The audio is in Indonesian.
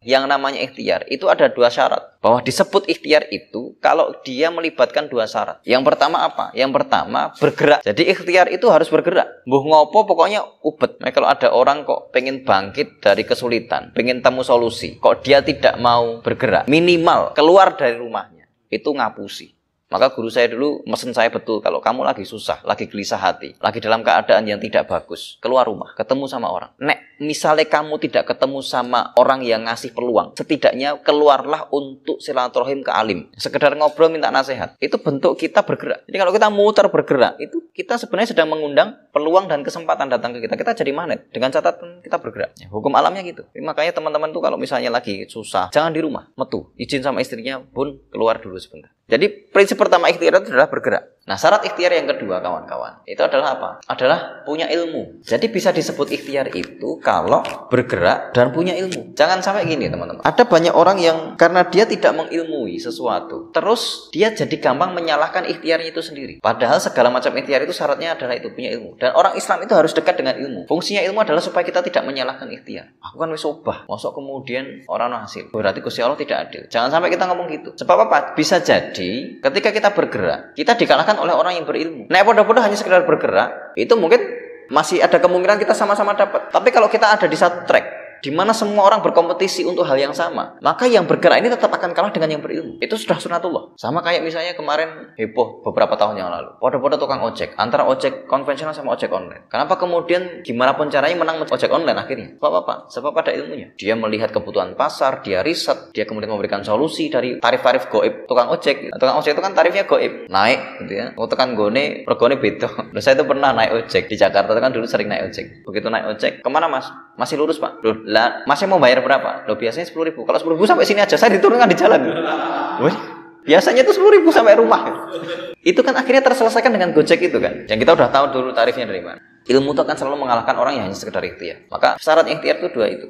Yang namanya ikhtiar itu ada dua syarat. Bahwa disebut ikhtiar itu kalau dia melibatkan dua syarat. Yang pertama apa? Yang pertama bergerak. Jadi ikhtiar itu harus bergerak. Mbuh ngopo pokoknya ubet. Nah, kalau ada orang kok pengen bangkit dari kesulitan, pengen temu solusi, kok dia tidak mau bergerak, minimal keluar dari rumahnya, itu ngapusi. Maka guru saya dulu mesen saya betul, kalau kamu lagi susah, lagi gelisah hati, lagi dalam keadaan yang tidak bagus, keluar rumah, ketemu sama orang. Nek, misalnya kamu tidak ketemu sama orang yang ngasih peluang, setidaknya keluarlah untuk silaturahim ke alim. Sekedar ngobrol minta nasihat. Itu bentuk kita bergerak. Jadi kalau kita muter bergerak, itu kita sebenarnya sedang mengundang peluang dan kesempatan datang ke kita. Kita jadi magnet dengan catatan kita bergerak. Hukum alamnya gitu. Jadi, makanya teman-teman tuh kalau misalnya lagi susah, jangan di rumah, metu. Izin sama istrinya, Bun, keluar dulu sebentar. Jadi prinsip pertama ikhtiar itu adalah bergerak. Nah, syarat ikhtiar yang kedua kawan-kawan, itu adalah apa? Adalah punya ilmu. Jadi bisa disebut ikhtiar itu kalau bergerak dan punya ilmu. Jangan sampai gini teman-teman. Ada banyak orang yang karena dia tidak mengilmui sesuatu, terus dia jadi gampang menyalahkan ikhtiarnya itu sendiri. Padahal segala macam ikhtiar itu syaratnya adalah itu punya ilmu. Dan orang Islam itu harus dekat dengan ilmu. Fungsinya ilmu adalah supaya kita tidak menyalahkan ikhtiar. Aku kan wis obah, mosok kemudian orang hasil. Berarti Gusti Allah tidak adil. Jangan sampai kita ngomong gitu. Sebab apa? Bisa jadi ketika kita bergerak, kita dikalahkan oleh orang yang berilmu. Nek podo-podo hanya sekedar bergerak, itu mungkin masih ada kemungkinan kita sama-sama dapat. Tapi kalau kita ada di satu track di mana semua orang berkompetisi untuk hal yang sama, maka yang bergerak ini tetap akan kalah dengan yang berilmu. Itu sudah sunatullah. Sama kayak misalnya kemarin heboh beberapa tahun yang lalu, podo-podo tukang ojek, antara ojek konvensional sama ojek online. Kenapa kemudian gimana pun caranya menang ojek online akhirnya? Sebab apa? Sebab ada ilmunya. Dia melihat kebutuhan pasar, dia riset, dia kemudian memberikan solusi dari tarif-tarif goib tukang ojek. Tukang ojek itu kan tarifnya goib, naik gitu ya. Tekan gone, regone beda. Loh, saya itu pernah naik ojek di Jakarta, kan dulu sering naik ojek. Begitu naik ojek, kemana mas? Masih lurus pak? Loh, lah, masnya mau bayar berapa? Loh, biasanya 10.000. Kalau 10.000 sampai sini aja, saya diturunkan di jalan. Wih, biasanya itu 10.000 sampai rumah. Itu kan akhirnya terselesaikan dengan Gojek itu kan. Yang kita udah tahu dulu tarifnya dari mana. Ilmu itu akan selalu mengalahkan orang yang hanya sekedar ikhtiar. Maka syarat ikhtiar itu dua itu.